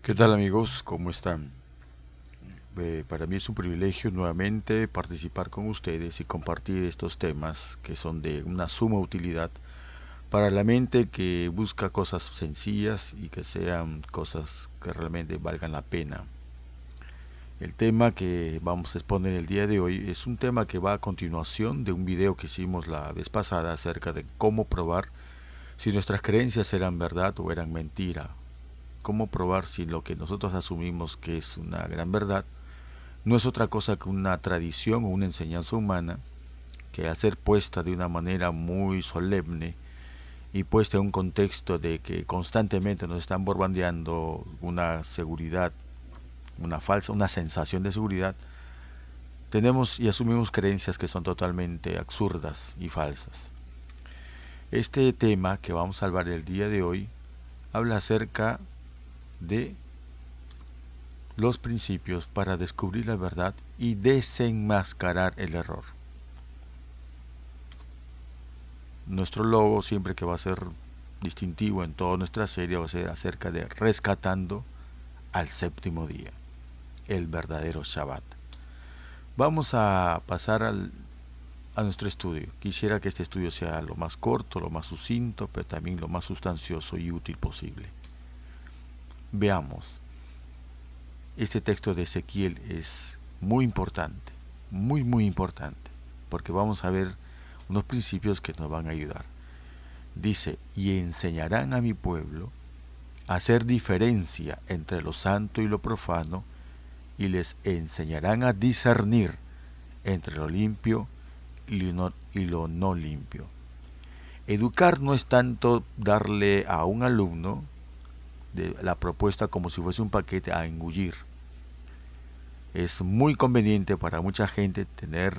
¿Qué tal amigos? ¿Cómo están? Para mí es un privilegio nuevamente participar con ustedes y compartir estos temas que son de una suma utilidad para la mente que busca cosas sencillas y que sean cosas que realmente valgan la pena. El tema que vamos a exponer el día de hoy es un tema que va a continuación de un video que hicimos la vez pasada acerca de cómo probar si nuestras creencias eran verdad o eran mentira. Cómo probar si lo que nosotros asumimos que es una gran verdad no es otra cosa que una tradición o una enseñanza humana que al ser puesta de una manera muy solemne y puesta en un contexto de que constantemente nos están bombardeando una seguridad, una sensación de seguridad, tenemos y asumimos creencias que son totalmente absurdas y falsas. Este tema que vamos a hablar el día de hoy habla acerca de los principios para descubrir la verdad y desenmascarar el error. Nuestro logo siempre que va a ser distintivo en toda nuestra serie va a ser acerca de rescatando al séptimo día, el verdadero Shabbat. Vamos a pasar a nuestro estudio. Quisiera que este estudio sea lo más corto, lo más sucinto, pero también lo más sustancioso y útil posible. Veamos. Este texto de Ezequiel es muy importante, muy importante, porque vamos a ver unos principios que nos van a ayudar. Dice, y enseñarán a mi pueblo a hacer diferencia entre lo santo y lo profano, y les enseñarán a discernir entre lo limpio y lo no limpio. Educar no es tanto darle a un alumno de la propuesta como si fuese un paquete a engullir. Es muy conveniente para mucha gente tener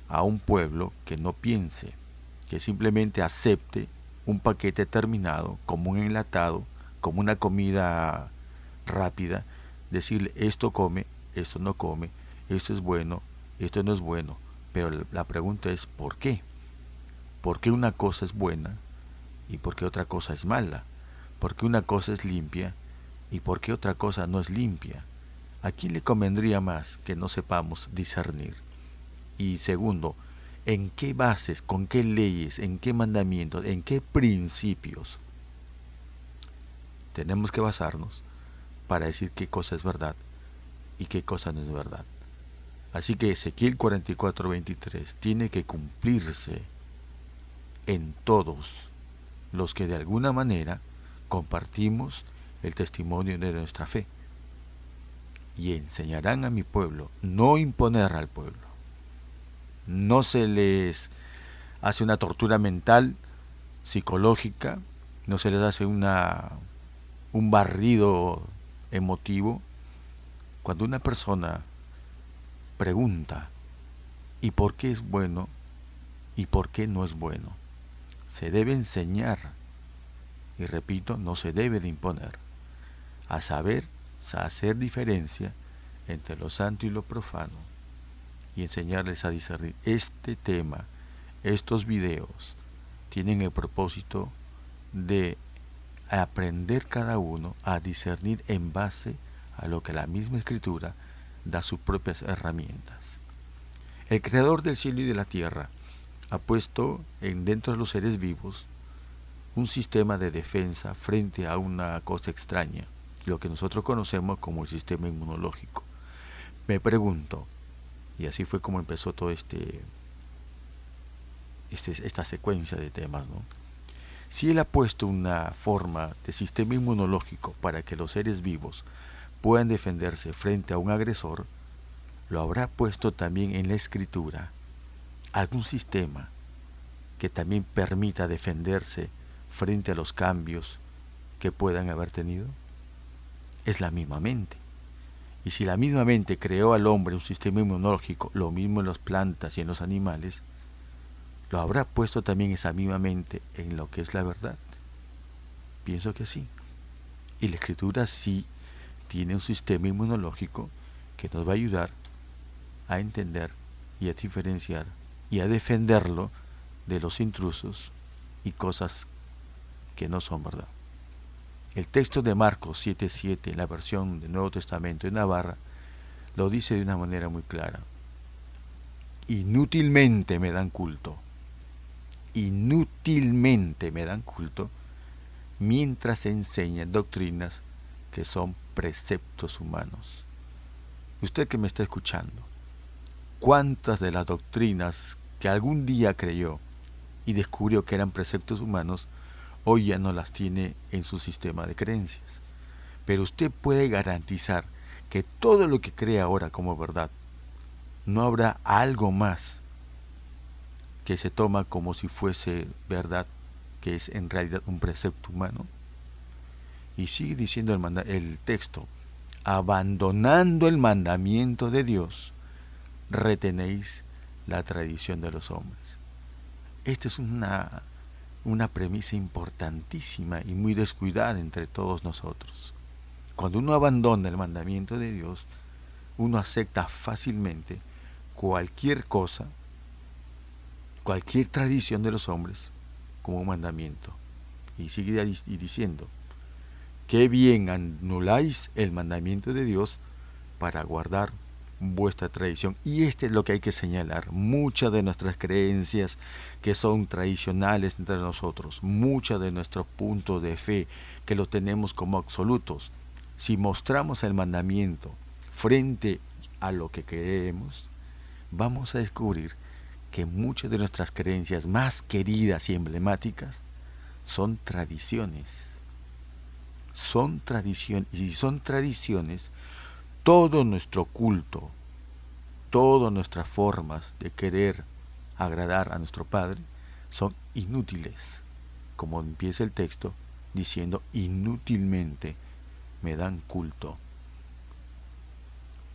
a un pueblo que no piense, que simplemente acepte un paquete terminado como un enlatado, como una comida rápida, decirle esto come, esto no come, esto es bueno, esto no es bueno, pero la pregunta es ¿por qué? ¿Por qué una cosa es buena y por qué otra cosa es mala? ¿Por qué una cosa es limpia y por qué otra cosa no es limpia? ¿A quién le convendría más que no sepamos discernir? Y segundo, ¿en qué bases, con qué leyes, en qué mandamientos, en qué principios tenemos que basarnos para decir qué cosa es verdad y qué cosa no es verdad? Así que Ezequiel 44:23 tiene que cumplirse en todos los que de alguna manera compartimos el testimonio de nuestra fe. Y enseñarán a mi pueblo, no imponer al pueblo. No se les hace una tortura mental, psicológica, no se les hace un barrido emotivo. Cuando una persona pregunta ¿y por qué es bueno y por qué no es bueno? Se debe enseñar, y repito, no se debe de imponer, a saber, a hacer diferencia entre lo santo y lo profano y enseñarles a discernir. Este tema, estos videos, tienen el propósito de aprender cada uno a discernir en base a lo que la misma escritura da sus propias herramientas. El creador del cielo y de la tierra ha puesto dentro de los seres vivos un sistema de defensa frente a una cosa extraña, lo que nosotros conocemos como el sistema inmunológico. Me pregunto, y así fue como empezó todo esta secuencia de temas, ¿no? Si él ha puesto una forma de sistema inmunológico para que los seres vivos puedan defenderse frente a un agresor, lo habrá puesto también en la escritura algún sistema que también permita defenderse frente a los cambios que puedan haber tenido. Es la misma mente. Y si la misma mente creó al hombre un sistema inmunológico, lo mismo en las plantas y en los animales, lo habrá puesto también esa misma mente en lo que es la verdad. Pienso que sí. Y la escritura sí tiene un sistema inmunológico que nos va a ayudar a entender y a diferenciar y a defenderlo de los intrusos y cosas que no son verdad. El texto de Marcos 7:7, la versión del Nuevo Testamento de Navarra, lo dice de una manera muy clara. Inútilmente me dan culto. Inútilmente me dan culto mientras enseñan doctrinas que son preceptos humanos. Usted que me está escuchando, ¿cuántas de las doctrinas que algún día creyó y descubrió que eran preceptos humanos, hoy ya no las tiene en su sistema de creencias? Pero usted puede garantizar que todo lo que cree ahora como verdad, no habrá algo más que se toma como si fuese verdad, que es en realidad un precepto humano. Y sigue diciendo el texto, abandonando el mandamiento de Dios, retenéis la tradición de los hombres. Esta es una premisa importantísima y muy descuidada entre todos nosotros. Cuando uno abandona el mandamiento de Dios, uno acepta fácilmente cualquier cosa, cualquier tradición de los hombres como un mandamiento. Y sigue diciendo, qué bien anuláis el mandamiento de Dios para guardar vuestra tradición. Y este es lo que hay que señalar. Muchas de nuestras creencias que son tradicionales entre nosotros, muchos de nuestros puntos de fe que los tenemos como absolutos, si mostramos el mandamiento frente a lo que creemos, vamos a descubrir que muchas de nuestras creencias más queridas y emblemáticas son tradiciones. Son tradiciones, y si son tradiciones, todo nuestro culto, todas nuestras formas de querer agradar a nuestro Padre son inútiles, como empieza el texto diciendo, inútilmente me dan culto.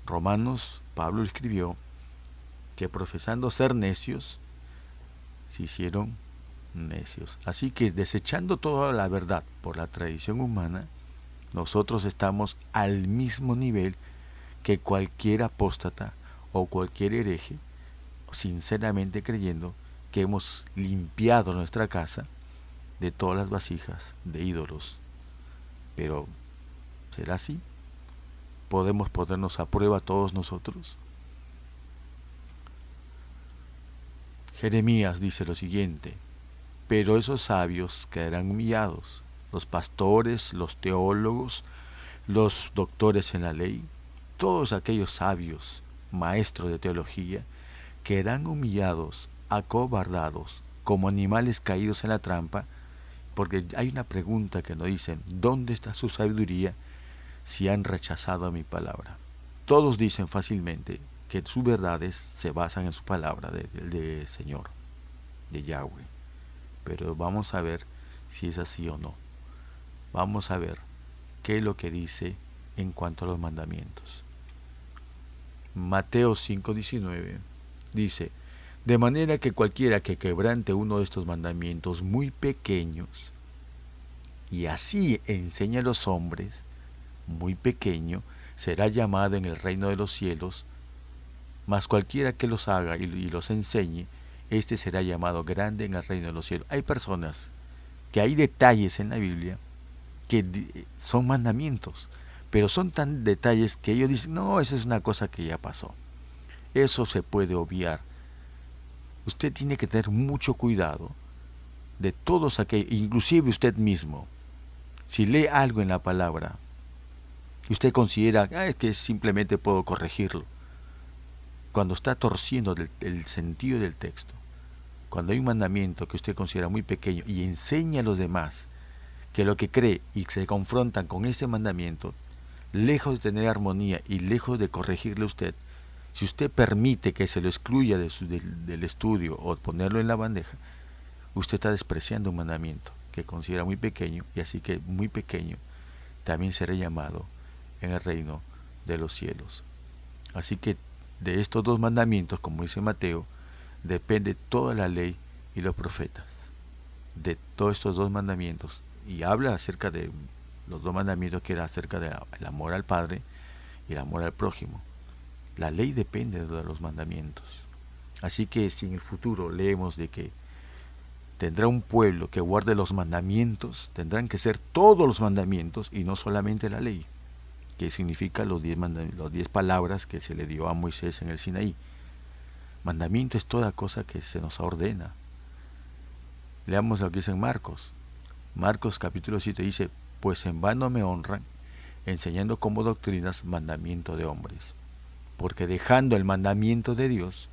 Romanos, Pablo escribió que profesando ser necios, se hicieron necios. Así que desechando toda la verdad por la tradición humana, nosotros estamos al mismo nivel que cualquier apóstata o cualquier hereje, sinceramente creyendo que hemos limpiado nuestra casa de todas las vasijas de ídolos. Pero, ¿será así? ¿Podemos ponernos a prueba todos nosotros? Jeremías dice lo siguiente, pero esos sabios quedarán humillados, los pastores, los teólogos, los doctores en la ley, todos aquellos sabios, maestros de teología, quedarán humillados, acobardados, como animales caídos en la trampa, porque hay una pregunta que nos dicen, ¿dónde está su sabiduría si han rechazado mi palabra? Todos dicen fácilmente que sus verdades se basan en su palabra de Señor, de Yahweh. Pero vamos a ver si es así o no. Vamos a ver qué es lo que dice en cuanto a los mandamientos. Mateo 5:19 dice, de manera que cualquiera que quebrante uno de estos mandamientos muy pequeños y así enseña a los hombres, muy pequeño, será llamado en el reino de los cielos, mas cualquiera que los haga y los enseñe, este será llamado grande en el reino de los cielos. Hay personas que hay detalles en la Biblia que son mandamientos, pero son tan detalles que ellos dicen, no, esa es una cosa que ya pasó. Eso se puede obviar. Usted tiene que tener mucho cuidado de todos aquellos, inclusive usted mismo. Si lee algo en la palabra y usted considera es que simplemente puedo corregirlo, cuando está torciendo el sentido del texto, cuando hay un mandamiento que usted considera muy pequeño y enseña a los demás que lo que cree y se confrontan con ese mandamiento, lejos de tener armonía y lejos de corregirle a usted, si usted permite que se lo excluya del estudio o ponerlo en la bandeja, usted está despreciando un mandamiento que considera muy pequeño, y así que muy pequeño también será llamado en el reino de los cielos. Así que de estos dos mandamientos, como dice Mateo, depende toda la ley y los profetas. De todos estos dos mandamientos, y habla acerca de los dos mandamientos que era acerca del amor al Padre y el amor al prójimo. La ley depende de los mandamientos. Así que si en el futuro leemos de que tendrá un pueblo que guarde los mandamientos, tendrán que ser todos los mandamientos y no solamente la ley, que significa los 10 palabras que se le dio a Moisés en el Sinaí. Mandamiento es toda cosa que se nos ordena. Leamos lo que dice en Marcos. Marcos capítulo 7 dice, pues en vano me honran, enseñando como doctrinas mandamiento de hombres, porque dejando el mandamiento de Dios,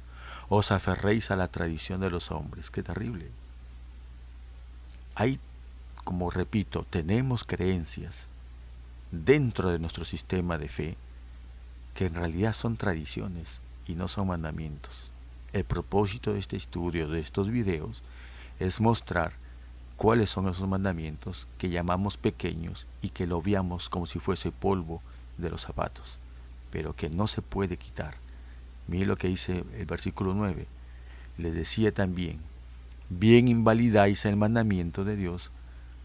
os aferréis a la tradición de los hombres. Qué terrible. Hay, como repito, tenemos creencias dentro de nuestro sistema de fe que en realidad son tradiciones y no son mandamientos. El propósito de este estudio, de estos videos, es mostrar cuáles son esos mandamientos que llamamos pequeños y que lo obviamos como si fuese polvo de los zapatos, pero que no se puede quitar. Mire lo que dice el versículo 9. Le decía también, bien invalidáis el mandamiento de Dios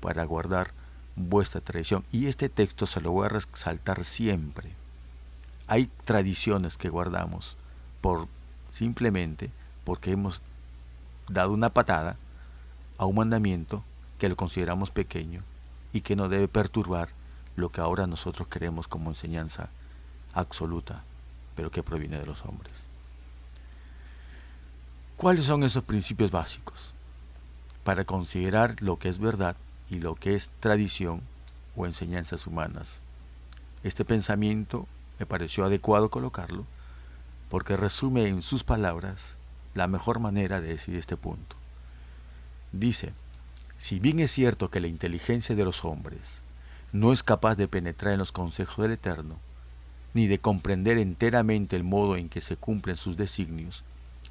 para guardar vuestra tradición. Y este texto se lo voy a resaltar siempre. Hay tradiciones que guardamos simplemente porque hemos dado una patada a un mandamiento que lo consideramos pequeño y que no debe perturbar lo que ahora nosotros queremos como enseñanza absoluta, pero que proviene de los hombres. ¿Cuáles son esos principios básicos para considerar lo que es verdad y lo que es tradición o enseñanzas humanas? Este pensamiento me pareció adecuado colocarlo porque resume en sus palabras la mejor manera de decir este punto. Dice, si bien es cierto que la inteligencia de los hombres no es capaz de penetrar en los consejos del Eterno, ni de comprender enteramente el modo en que se cumplen sus designios,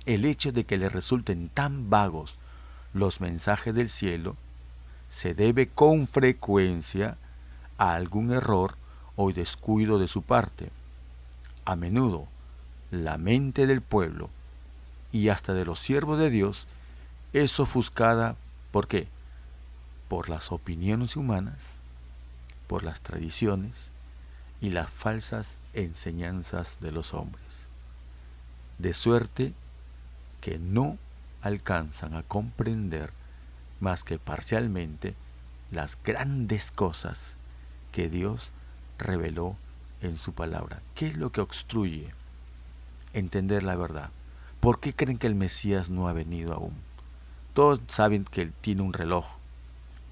el hecho de que le resulten tan vagos los mensajes del cielo se debe con frecuencia a algún error o descuido de su parte. A menudo, la mente del pueblo y hasta de los siervos de Dios es ofuscada, ¿por qué? Por las opiniones humanas, por las tradiciones y las falsas enseñanzas de los hombres, de suerte que no alcanzan a comprender más que parcialmente las grandes cosas que Dios reveló en su palabra. ¿Qué es lo que obstruye entender la verdad? ¿Por qué creen que el Mesías no ha venido aún? Todos saben que él tiene un reloj,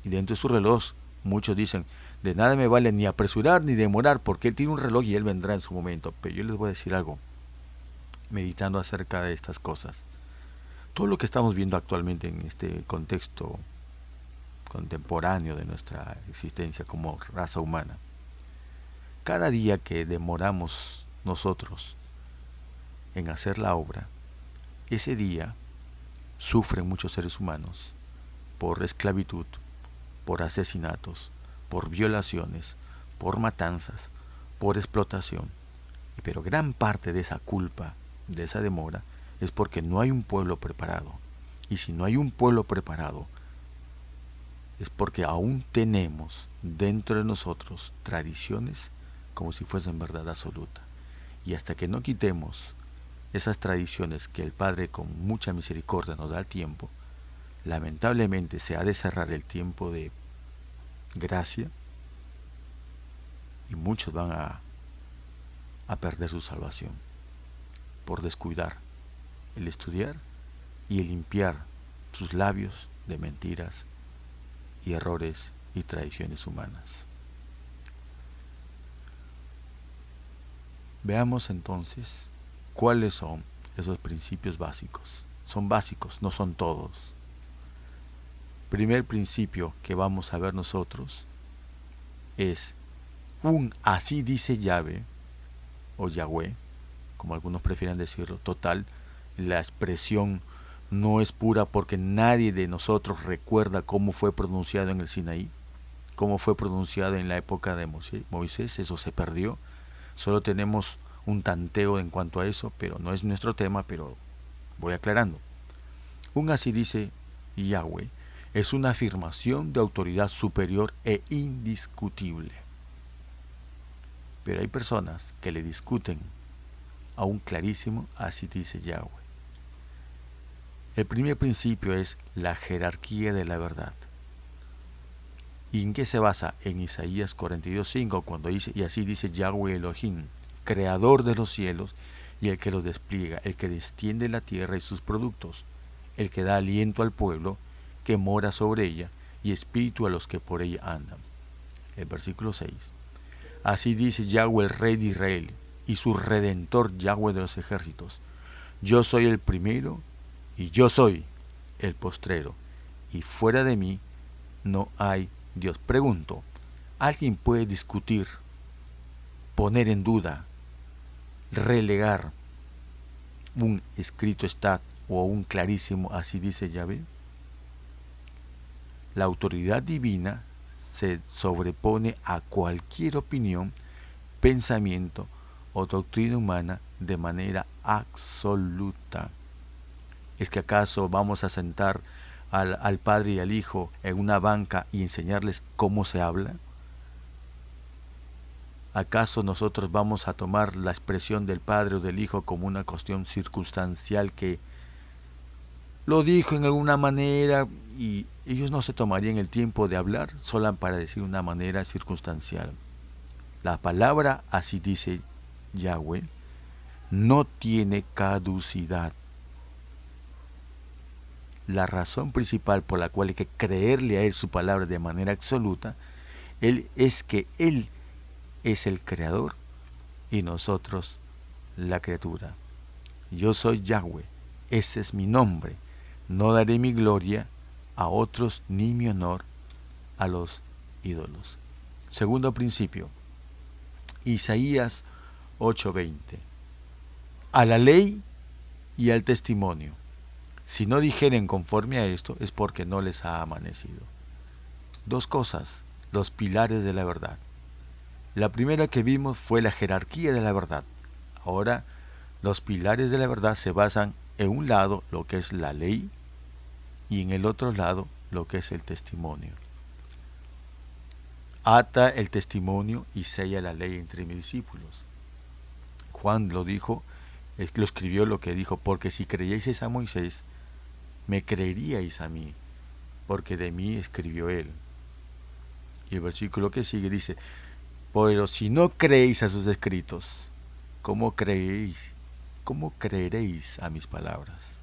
y dentro de su reloj muchos dicen, de nada me vale ni apresurar ni demorar, porque él tiene un reloj y él vendrá en su momento. Pero yo les voy a decir algo, meditando acerca de estas cosas. Todo lo que estamos viendo actualmente en este contexto contemporáneo de nuestra existencia como raza humana, cada día que demoramos nosotros en hacer la obra, ese día sufren muchos seres humanos por esclavitud, por asesinatos, por violaciones, por matanzas, por explotación. Pero gran parte de esa culpa, de esa demora, es porque no hay un pueblo preparado. Y si no hay un pueblo preparado, es porque aún tenemos dentro de nosotros tradiciones como si fuesen verdad absoluta. Y hasta que no quitemos esas tradiciones que el Padre con mucha misericordia nos da al tiempo, lamentablemente se ha de cerrar el tiempo de gracia y muchos van a perder su salvación por descuidar el estudiar y el limpiar sus labios de mentiras y errores y tradiciones humanas. Veamos entonces cuáles son esos principios básicos. Son básicos, no son todos. Primer principio que vamos a ver nosotros es un así dice Yahvé o Yahweh, como algunos prefieren decirlo. Total, la expresión no es pura porque nadie de nosotros recuerda cómo fue pronunciado en el Sinaí, cómo fue pronunciado en la época de Moisés. Eso se perdió. Solo tenemos un tanteo en cuanto a eso, pero no es nuestro tema, pero voy aclarando. Un así dice Yahweh es una afirmación de autoridad superior e indiscutible. Pero hay personas que le discuten a un clarísimo así dice Yahweh. El primer principio es la jerarquía de la verdad. ¿Y en qué se basa? En Isaías 42:5, cuando dice, y así dice Yahweh Elohim, creador de los cielos y el que los despliega, el que extiende la tierra y sus productos, el que da aliento al pueblo que mora sobre ella y espíritu a los que por ella andan. El versículo 6. Así dice Yahweh el Rey de Israel y su Redentor Yahweh de los ejércitos. Yo soy el primero y yo soy el postrero, y fuera de mí no hay Dios. Pregunto, ¿alguien puede discutir, poner en duda, relegar un escrito está o un clarísimo así dice Yahvé? La autoridad divina se sobrepone a cualquier opinión, pensamiento o doctrina humana de manera absoluta. ¿Es que acaso vamos a sentar al Padre y al Hijo en una banca y enseñarles cómo se habla? ¿Acaso nosotros vamos a tomar la expresión del Padre o del Hijo como una cuestión circunstancial que lo dijo en alguna manera y ellos no se tomarían el tiempo de hablar solo para decir una manera circunstancial? La palabra, así dice Yahweh, no tiene caducidad. La razón principal por la cual hay que creerle a Él su palabra de manera absoluta, es que Él es el creador y nosotros la criatura. Yo soy Yahweh, ese es mi nombre. No daré mi gloria a otros ni mi honor a los ídolos. Segundo principio, Isaías 8:20. A la ley y al testimonio. Si no dijeren conforme a esto, es porque no les ha amanecido. Dos cosas, los pilares de la verdad. La primera que vimos fue la jerarquía de la verdad. Ahora, los pilares de la verdad se basan en un lado lo que es la ley y en el otro lado lo que es el testimonio. Ata el testimonio y sella la ley entre mis discípulos. Juan lo dijo, lo escribió lo que dijo, porque si creyeseis a Moisés, me creeríais a mí, porque de mí escribió él. Y el versículo que sigue dice, pero si no creéis a sus escritos, ¿cómo creeréis a mis palabras?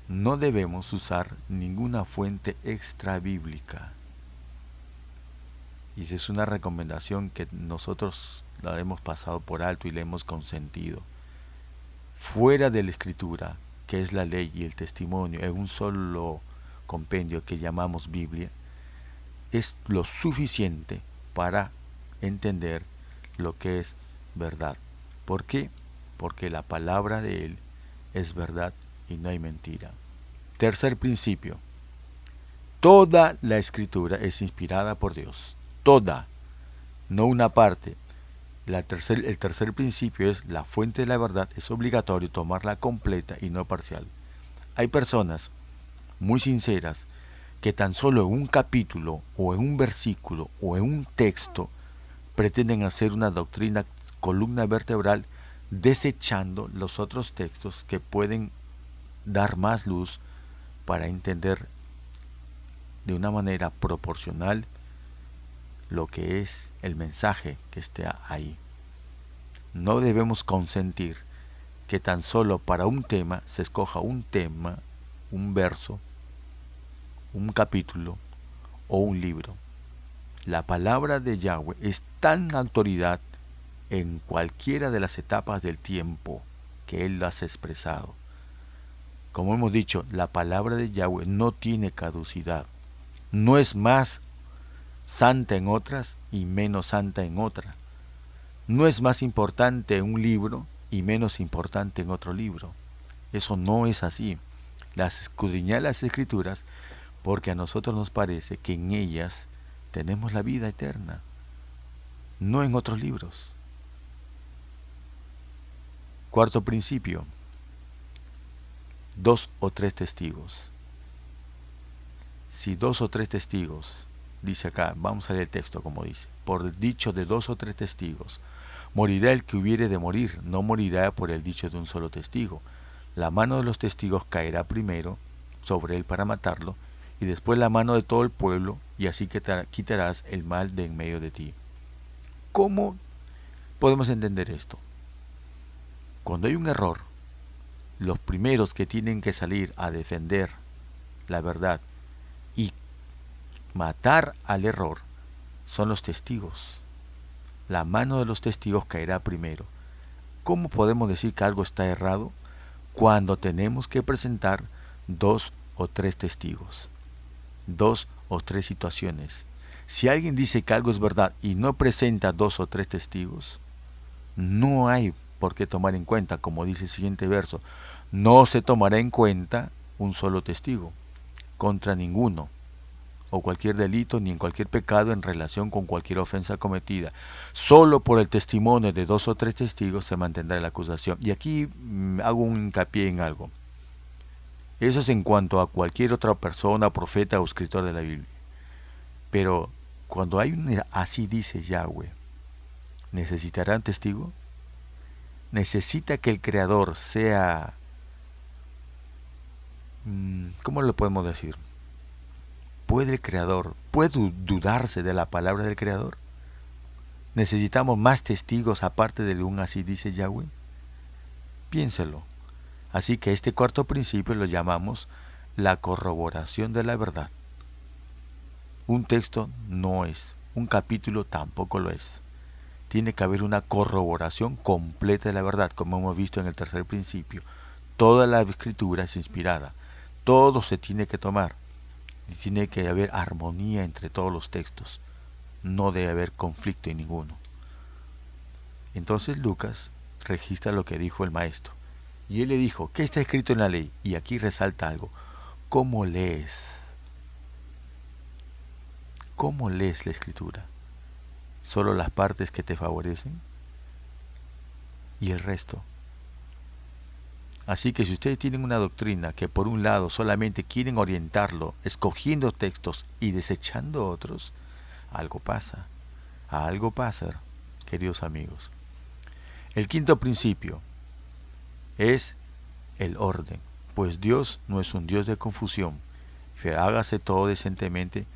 No debemos usar ninguna fuente extra bíblica. Y esa es una recomendación que nosotros la hemos pasado por alto y le hemos consentido. Fuera de la escritura, que es la ley y el testimonio, en un solo compendio que llamamos Biblia, es lo suficiente para entender lo que es verdad. ¿Por qué? Porque la palabra de Él es verdad y no hay mentira. Tercer principio. Toda la escritura es inspirada por Dios. Toda, no una parte. El tercer principio es la fuente de la verdad. Es obligatorio tomarla completa y no parcial. Hay personas muy sinceras que tan solo en un capítulo o en un versículo o en un texto pretenden hacer una doctrina, columna vertebral, desechando los otros textos que pueden dar más luz para entender de una manera proporcional lo que es el mensaje que esté ahí. No debemos consentir que tan solo para un tema se escoja un tema, un verso, un capítulo o un libro. La palabra de Yahweh es tan autoridad en cualquiera de las etapas del tiempo que Él las ha expresado. Como hemos dicho, la palabra de Yahweh no tiene caducidad. No es más santa en otras y menos santa en otra. No es más importante un libro y menos importante en otro libro. Eso no es así. Las escudriñad las escrituras porque a nosotros nos parece que en ellas tenemos la vida eterna, no en otros libros. Cuarto principio, 2 o 3 testigos. Si 2 o 3 testigos, dice acá, vamos a leer el texto como dice, por dicho de 2 o 3 testigos, morirá el que hubiere de morir, no morirá por el dicho de un solo testigo. La mano de los testigos caerá primero sobre él para matarlo, y después la mano de todo el pueblo, y así quitarás el mal de en medio de ti. ¿Cómo podemos entender esto? Cuando hay un error, los primeros que tienen que salir a defender la verdad y matar al error son los testigos. La mano de los testigos caerá primero. ¿Cómo podemos decir que algo está errado? Cuando tenemos que presentar 2 o 3 testigos, 2 o 3 situaciones. Si alguien dice que algo es verdad y no presenta 2 o 3 testigos, no hay por qué tomar en cuenta, como dice el siguiente verso, no se tomará en cuenta un solo testigo contra ninguno o cualquier delito ni en cualquier pecado en relación con cualquier ofensa cometida. Solo por el testimonio de 2 o 3 testigos se mantendrá la acusación. Y aquí hago un hincapié en algo. Eso es en cuanto a cualquier otra persona, profeta o escritor de la Biblia. Pero cuando hay un así dice Yahweh, ¿necesitará un testigo? Necesita que el Creador sea, ¿cómo lo podemos decir? ¿Puede el Creador, puede dudarse de la palabra del Creador? ¿Necesitamos más testigos aparte de un así dice Yahweh? Piénselo. Así que este cuarto principio lo llamamos la corroboración de la verdad. Un texto no es, un capítulo tampoco lo es. Tiene que haber una corroboración completa de la verdad, como hemos visto en el tercer principio. Toda la escritura es inspirada, todo se tiene que tomar y tiene que haber armonía entre todos los textos. No debe haber conflicto en ninguno. Entonces Lucas registra lo que dijo el maestro. Y él le dijo, ¿qué está escrito en la ley? Y aquí resalta algo. ¿Cómo lees? ¿Cómo lees la escritura? ¿Solo las partes que te favorecen? ¿Y el resto? Así que si ustedes tienen una doctrina que por un lado solamente quieren orientarlo, escogiendo textos y desechando otros, algo pasa. Algo pasa, queridos amigos. El quinto principio es el orden, pues Dios no es un Dios de confusión, pero hágase todo decentemente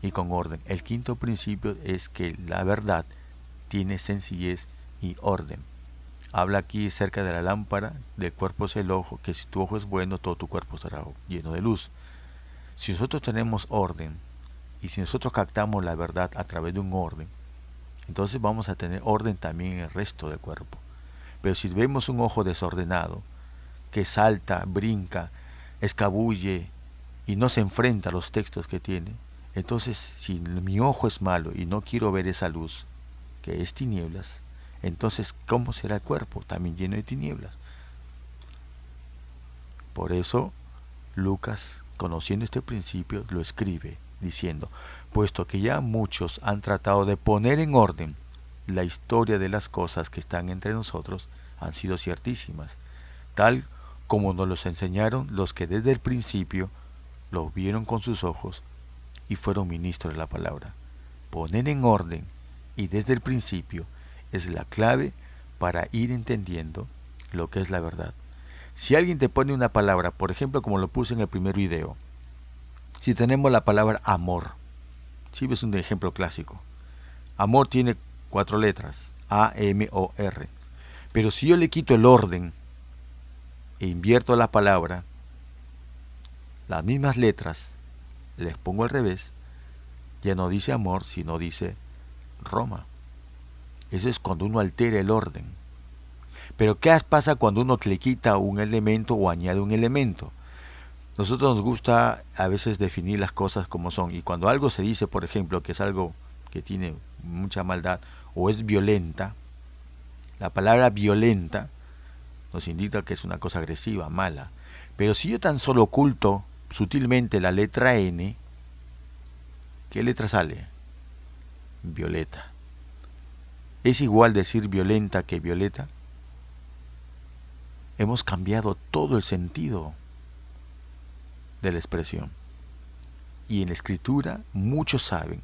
y con orden. El quinto principio es que la verdad tiene sencillez y orden. Habla aquí cerca de la lámpara, del cuerpo es el ojo, que si tu ojo es bueno, todo tu cuerpo estará lleno de luz. Si nosotros tenemos orden, y si nosotros captamos la verdad a través de un orden, entonces vamos a tener orden también en el resto del cuerpo. Pero si vemos un ojo desordenado, que salta, brinca, escabulle y no se enfrenta a los textos que tiene, entonces si mi ojo es malo y no quiero ver esa luz, que es tinieblas, entonces ¿cómo será el cuerpo? También lleno de tinieblas. Por eso Lucas, conociendo este principio, lo escribe diciendo, puesto que ya muchos han tratado de poner en orden la historia de las cosas que están entre nosotros, han sido ciertísimas, tal como nos los enseñaron los que desde el principio los vieron con sus ojos y fueron ministros de la palabra. Poner en orden y desde el principio es la clave para ir entendiendo lo que es la verdad. Si alguien te pone una palabra, por ejemplo, como lo puse en el primer video, si tenemos la palabra amor, si ves un ejemplo clásico, amor tiene 4 letras, A-M-O-R, pero si yo le quito el orden e invierto la palabra, las mismas letras, les pongo al revés, ya no dice amor, sino dice Roma. Eso es cuando uno altera el orden. Pero ¿qué pasa cuando uno le quita un elemento o añade un elemento? Nosotros nos gusta a veces definir las cosas como son. Y cuando algo se dice, por ejemplo, que es algo que tiene mucha maldad o es violenta, la palabra violenta nos indica que es una cosa agresiva, mala. Pero si yo tan solo oculto sutilmente la letra N, ¿qué letra sale? Violeta. ¿Es igual decir violenta que violeta? Hemos cambiado todo el sentido de la expresión. Y en la escritura muchos saben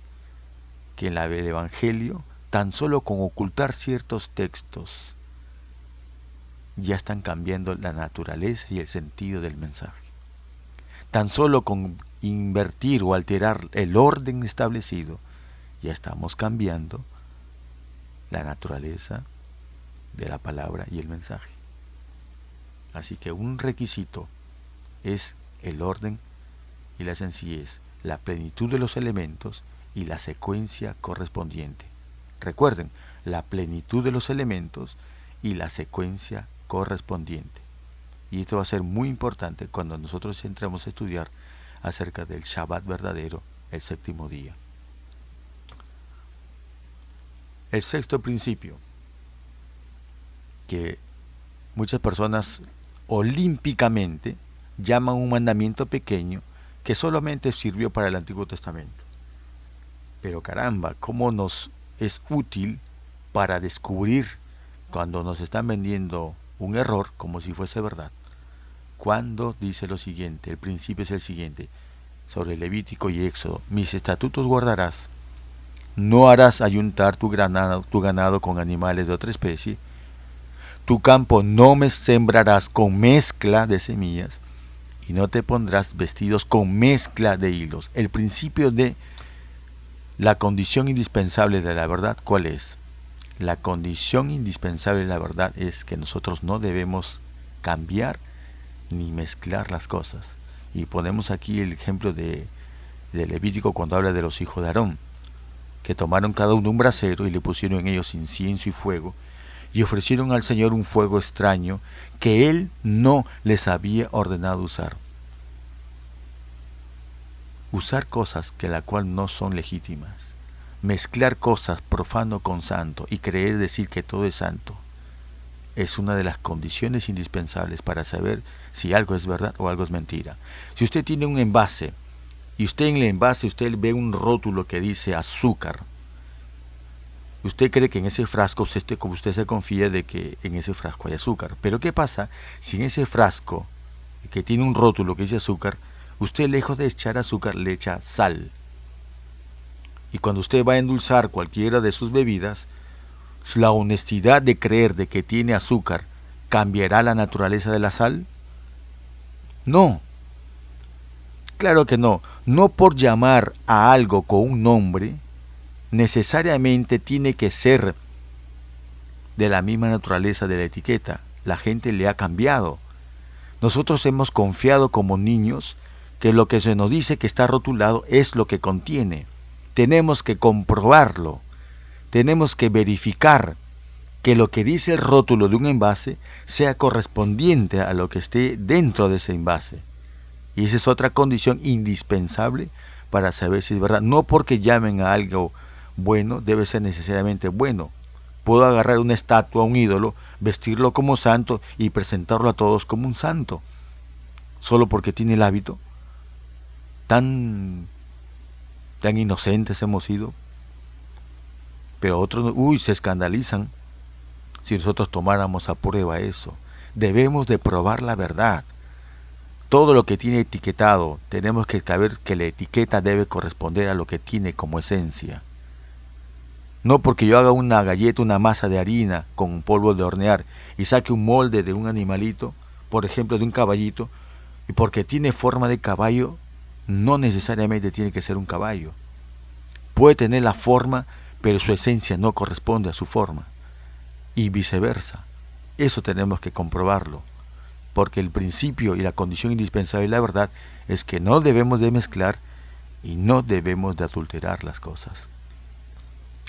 que en el Evangelio, tan solo con ocultar ciertos textos, ya están cambiando la naturaleza y el sentido del mensaje. Tan solo con invertir o alterar el orden establecido, ya estamos cambiando la naturaleza de la palabra y el mensaje. Así que un requisito es el orden y la sencillez, la plenitud de los elementos y la secuencia correspondiente. Recuerden, la plenitud de los elementos y la secuencia correspondiente. Y esto va a ser muy importante cuando nosotros entremos a estudiar acerca del Shabbat verdadero, el séptimo día. El sexto principio, que muchas personas olímpicamente llaman un mandamiento pequeño que solamente sirvió para el Antiguo Testamento. Pero caramba, cómo nos es útil para descubrir cuando nos están vendiendo un error como si fuese verdad. Cuando dice lo siguiente, el principio es el siguiente, sobre Levítico y Éxodo: mis estatutos guardarás, no harás ayuntar tu ganado con animales de otra especie, tu campo no me sembrarás con mezcla de semillas, y no te pondrás vestidos con mezcla de hilos. El principio de la condición indispensable de la verdad, ¿cuál es? La condición indispensable de la verdad es que nosotros no debemos cambiar ni mezclar las cosas. Y ponemos aquí el ejemplo de Levítico cuando habla de los hijos de Aarón, que tomaron cada uno un brasero y le pusieron en ellos incienso y fuego, y ofrecieron al Señor un fuego extraño que Él no les había ordenado usar. Usar cosas que la cual no son legítimas, mezclar cosas profano con santo y creer decir que todo es santo, es una de las condiciones indispensables para saber si algo es verdad o algo es mentira. Si usted tiene un envase y usted en el envase usted ve un rótulo que dice azúcar, usted cree que en ese frasco usted se confía de que en ese frasco hay azúcar. Pero ¿qué pasa si en ese frasco que tiene un rótulo que dice azúcar, usted lejos de echar azúcar le echa sal? Y cuando usted va a endulzar cualquiera de sus bebidas, la honestidad de creer de que tiene azúcar ¿cambiará la naturaleza de la sal? No. Claro que no. No por llamar a algo con un nombre necesariamente tiene que ser de la misma naturaleza de la etiqueta. La gente le ha cambiado. Nosotros hemos confiado como niños que lo que se nos dice que está rotulado es lo que contiene. Tenemos que comprobarlo. Tenemos que verificar que lo que dice el rótulo de un envase sea correspondiente a lo que esté dentro de ese envase. Y esa es otra condición indispensable para saber si es verdad. No porque llamen a algo bueno, debe ser necesariamente bueno. Puedo agarrar una estatua, un ídolo, vestirlo como santo y presentarlo a todos como un santo, solo porque tiene el hábito. Tan inocentes hemos sido. Pero otros, se escandalizan si nosotros tomáramos a prueba eso. Debemos de probar la verdad. Todo lo que tiene etiquetado, tenemos que saber que la etiqueta debe corresponder a lo que tiene como esencia. No porque yo haga una galleta, una masa de harina con polvo de hornear y saque un molde de un animalito, por ejemplo de un caballito, y porque tiene forma de caballo, no necesariamente tiene que ser un caballo. Puede tener la forma, pero su esencia no corresponde a su forma. Y viceversa. Eso tenemos que comprobarlo. Porque el principio y la condición indispensable de la verdad es que no debemos de mezclar y no debemos de adulterar las cosas.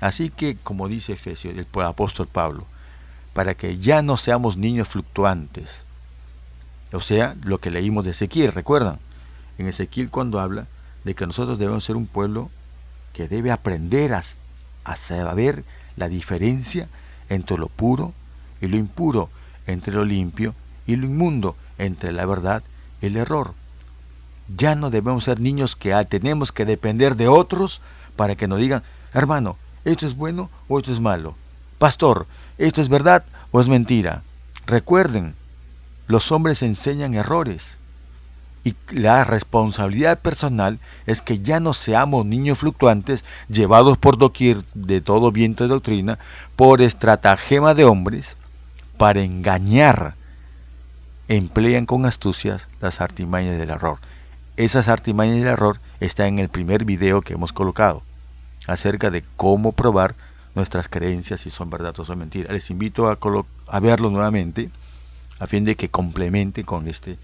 Así que, como dice Efesios, el apóstol Pablo, para que ya no seamos niños fluctuantes. O sea, lo que leímos de Ezequiel, ¿recuerdan? En Ezequiel cuando habla de que nosotros debemos ser un pueblo que debe aprender a saber la diferencia entre lo puro y lo impuro, entre lo limpio y lo inmundo, entre la verdad y el error. Ya no debemos ser niños que tenemos que depender de otros para que nos digan: hermano, ¿esto es bueno o esto es malo? Pastor, ¿esto es verdad o es mentira? Recuerden, los hombres enseñan errores. Y la responsabilidad personal es que ya no seamos niños fluctuantes llevados por doquier de todo viento de doctrina por estratagema de hombres para engañar emplean con astucias las artimañas del error. Esas artimañas del error están en el primer video que hemos colocado, acerca de cómo probar nuestras creencias si son verdad o son mentiras. Les invito a verlo nuevamente, a fin de que complemente con este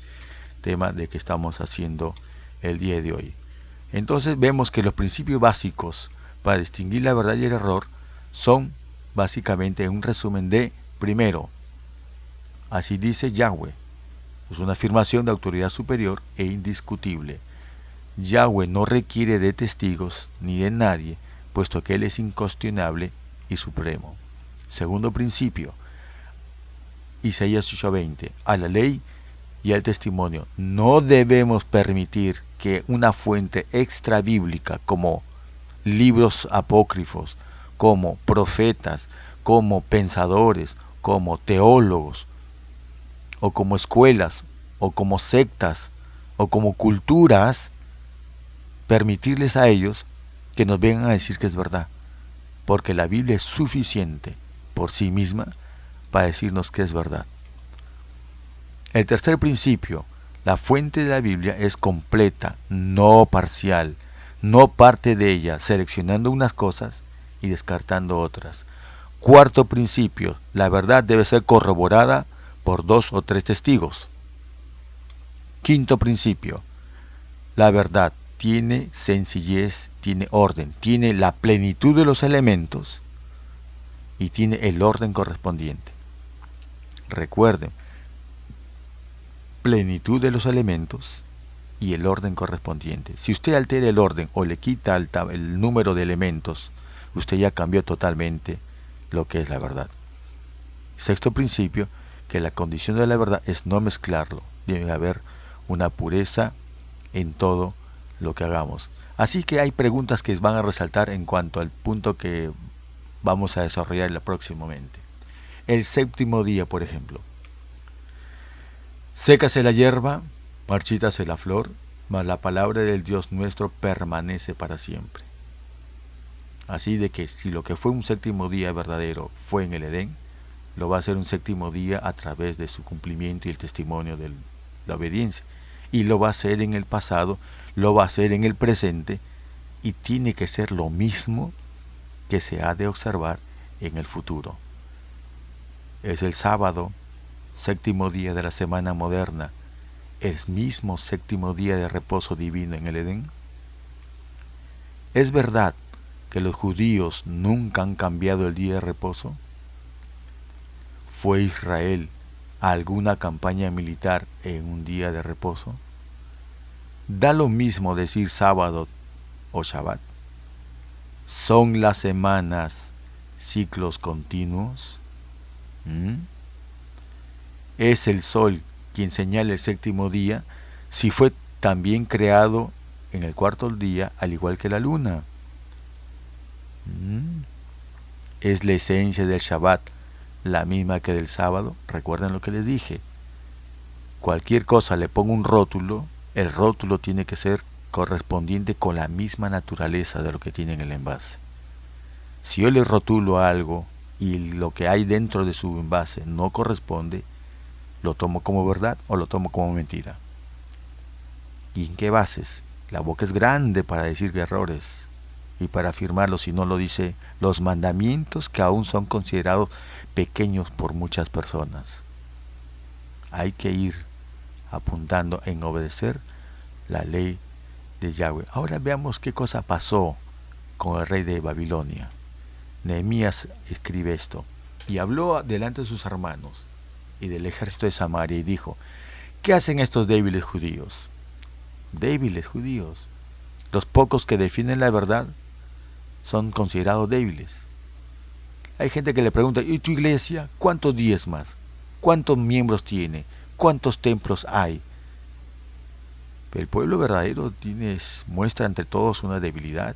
tema de que estamos haciendo el día de hoy. Entonces vemos que los principios básicos para distinguir la verdad y el error son básicamente un resumen de: primero, así dice Yahweh. Es una afirmación de autoridad superior e indiscutible. Yahweh no requiere de testigos ni de nadie, puesto que Él es incuestionable y supremo. Segundo principio, Isaías 8:20. A la ley y al testimonio no debemos permitir que una fuente extra bíblica, como libros apócrifos, como profetas, como pensadores, como teólogos, o como escuelas, o como sectas, o como culturas, permitirles a ellos que nos vengan a decir que es verdad, porque la Biblia es suficiente por sí misma para decirnos que es verdad. El tercer principio: la fuente de la Biblia es completa, no parcial, no parte de ella, seleccionando unas cosas y descartando otras. Cuarto principio: la verdad debe ser corroborada por 2 o 3 testigos. Quinto principio: la verdad tiene sencillez, tiene orden, tiene la plenitud de los elementos y tiene el orden correspondiente. Recuerden, plenitud de los elementos y el orden correspondiente. Si usted altera el orden o le quita el número de elementos, usted ya cambió totalmente lo que es la verdad. Sexto principio: que la condición de la verdad es no mezclarlo. Debe haber una pureza en todo lo que hagamos. Así que hay preguntas que van a resaltar en cuanto al punto que vamos a desarrollar próximamente. El séptimo día, por ejemplo. Sécase la hierba, marchítase la flor, mas la palabra del Dios nuestro permanece para siempre. Así de que si lo que fue un séptimo día verdadero fue en el Edén, lo va a ser un séptimo día a través de su cumplimiento y el testimonio de la obediencia. Y lo va a hacer en el pasado, lo va a hacer en el presente, y tiene que ser lo mismo que se ha de observar en el futuro. Es el sábado, séptimo día de la semana moderna, el mismo séptimo día de reposo divino en el Edén. ¿Es verdad que los judíos nunca han cambiado el día de reposo? ¿Fue Israel a alguna campaña militar en un día de reposo? ¿Da lo mismo decir sábado o Shabbat? ¿Son las semanas ciclos continuos? ¿Es el sol quien señala el séptimo día, si fue también creado en el cuarto día, al igual que la luna? ¿Es la esencia del Shabbat la misma que del sábado? Recuerden lo que les dije. Cualquier cosa le pongo un rótulo, el rótulo tiene que ser correspondiente con la misma naturaleza de lo que tiene en el envase. Si yo le rotulo algo y lo que hay dentro de su envase no corresponde, ¿lo tomo como verdad o lo tomo como mentira? ¿Y en qué bases? La boca es grande para decir errores y para afirmarlo, si no lo dice los mandamientos que aún son considerados pequeños por muchas personas. Hay que ir apuntando en obedecer la ley de Yahweh. Ahora veamos qué cosa pasó con el rey de Babilonia. Nehemías escribe esto: y habló delante de sus hermanos y del ejército de Samaria y dijo: ¿qué hacen estos débiles judíos? Débiles judíos. Los pocos que defienden la verdad son considerados débiles. Hay gente que le pregunta: ¿y tu iglesia? ¿Cuántos diezmas? ¿Cuántos miembros tiene? ¿Cuántos templos hay? El pueblo verdadero muestra ante todos una debilidad,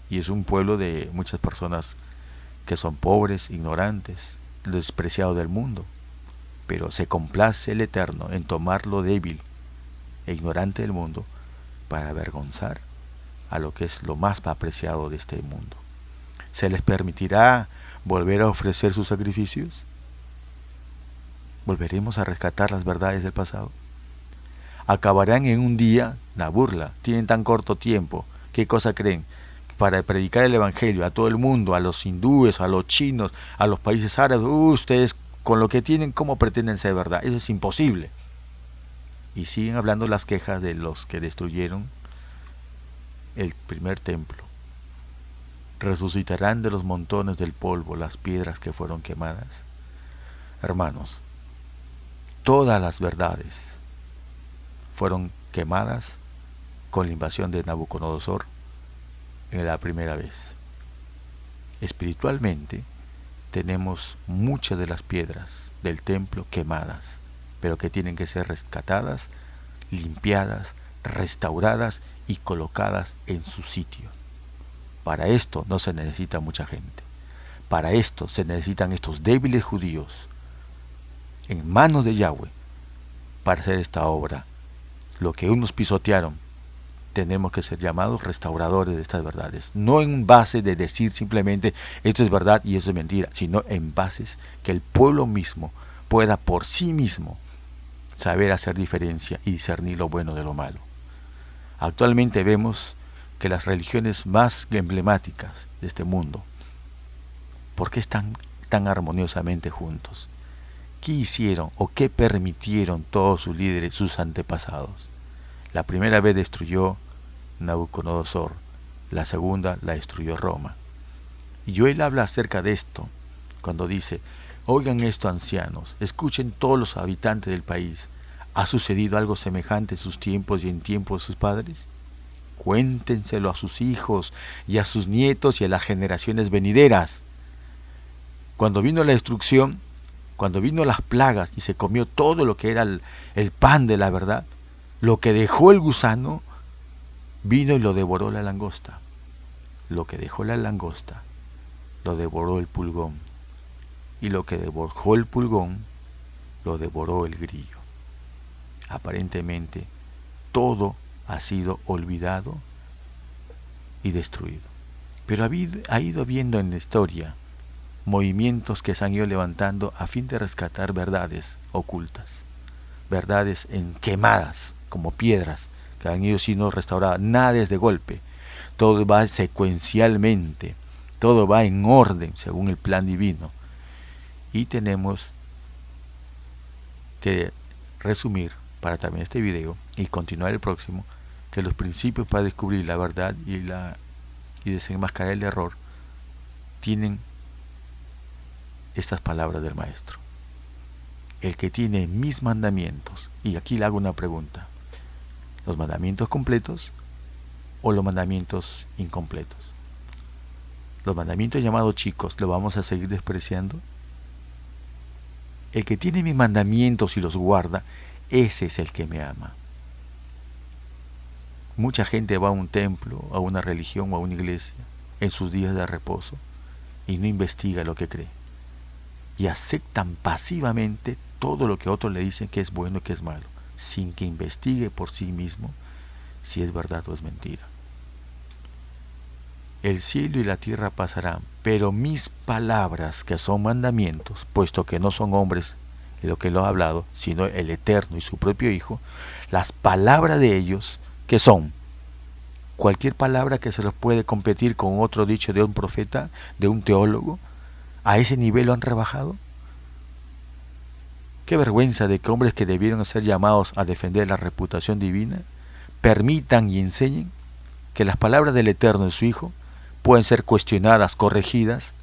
y es un pueblo de muchas personas que son pobres, ignorantes, despreciados del mundo. Pero se complace el Eterno en tomar lo débil e ignorante del mundo para avergonzar a lo que es lo más apreciado de este mundo. ¿Se les permitirá volver a ofrecer sus sacrificios? ¿Volveremos a rescatar las verdades del pasado? Acabarán en un día la burla. Tienen tan corto tiempo. ¿Qué cosa creen? Para predicar el Evangelio a todo el mundo, a los hindúes, a los chinos, a los países árabes, ustedes con lo que tienen, ¿cómo pretenden ser verdad? Eso es imposible. Y siguen hablando las quejas de los que destruyeron el primer templo. Resucitarán de los montones del polvo las piedras que fueron quemadas. Hermanos, todas las verdades fueron quemadas con la invasión de Nabucodonosor en la primera vez. Espiritualmente tenemos muchas de las piedras del templo quemadas, pero que tienen que ser rescatadas, limpiadas, restauradas y colocadas en su sitio. Para esto no se necesita mucha gente. Para esto se necesitan estos débiles judíos en manos de Yahweh para hacer esta obra. Lo que unos pisotearon, tenemos que ser llamados restauradores de estas verdades, no en base de decir simplemente esto es verdad y eso es mentira, sino en bases que el pueblo mismo pueda por sí mismo saber hacer diferencia y discernir lo bueno de lo malo. Actualmente vemos que las religiones más emblemáticas de este mundo, ¿por qué están tan armoniosamente juntos? ¿Qué hicieron o qué permitieron todos sus líderes, sus antepasados? La primera vez destruyó Nabucodonosor, la segunda la destruyó Roma. Y Joel habla acerca de esto cuando dice: oigan esto, ancianos, escuchen todos los habitantes del país. ¿Ha sucedido algo semejante en sus tiempos y en tiempos de sus padres? Cuéntenselo a sus hijos y a sus nietos y a las generaciones venideras. Cuando vino la destrucción, cuando vino las plagas y se comió todo lo que era el pan de la verdad, lo que dejó el gusano, vino y lo devoró la langosta. Lo que dejó la langosta, lo devoró el pulgón. Y lo que devoró el pulgón, lo devoró el grillo. Aparentemente, todo ha sido olvidado y destruido. Pero ha ido habiendo en la historia movimientos que se han ido levantando a fin de rescatar verdades ocultas, verdades quemadas como piedras que han ido siendo restauradas. Nada es de golpe, todo va secuencialmente, todo va en orden según el plan divino. Y tenemos que resumir para terminar este video y continuar el próximo, que los principios para descubrir la verdad y desenmascarar el error tienen estas palabras del maestro: el que tiene mis mandamientos. Y aquí le hago una pregunta: ¿los mandamientos completos o los mandamientos incompletos? Los mandamientos llamados chicos, ¿los vamos a seguir despreciando? El que tiene mis mandamientos y los guarda, ese es el que me ama. Mucha gente va a un templo, a una religión o a una iglesia en sus días de reposo y no investiga lo que cree. Y aceptan pasivamente todo lo que otros le dicen que es bueno y que es malo, sin que investigue por sí mismo si es verdad o es mentira. El cielo y la tierra pasarán, pero mis palabras, que son mandamientos, puesto que no son hombres lo que lo ha hablado, sino el Eterno y su propio Hijo, las palabras de ellos, que son cualquier palabra que se los puede competir con otro dicho de un profeta, de un teólogo, a ese nivel lo han rebajado. Qué vergüenza de que hombres que debieron ser llamados a defender la reputación divina permitan y enseñen que las palabras del Eterno y su Hijo pueden ser cuestionadas, corregidas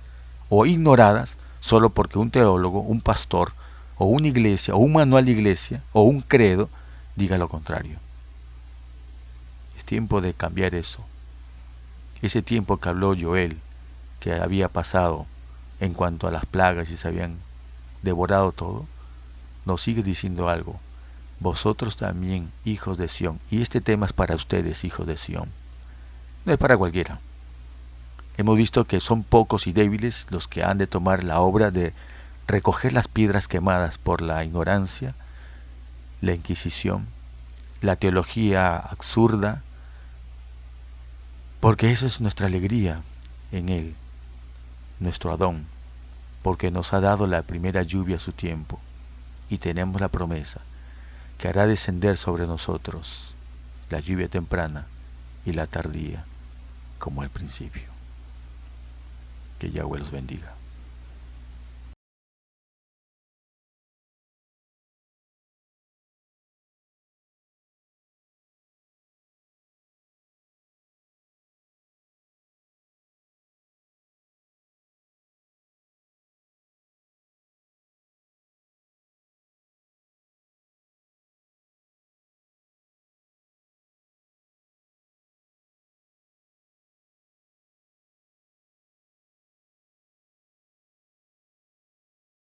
o ignoradas solo porque un teólogo, un pastor o una iglesia o un manual de iglesia o un credo diga lo contrario. Es tiempo de cambiar eso. Ese tiempo que habló Joel, que había pasado en cuanto a las plagas y se habían devorado todo, nos sigue diciendo algo: vosotros también, hijos de Sión. Y este tema es para ustedes, hijos de Sión, no es para cualquiera. Hemos visto que son pocos y débiles los que han de tomar la obra de recoger las piedras quemadas por la ignorancia, la Inquisición, la teología absurda, porque esa es nuestra alegría en Él, nuestro Adón, porque nos ha dado la primera lluvia a su tiempo y tenemos la promesa que hará descender sobre nosotros la lluvia temprana y la tardía como al principio. Que Yahweh los bendiga.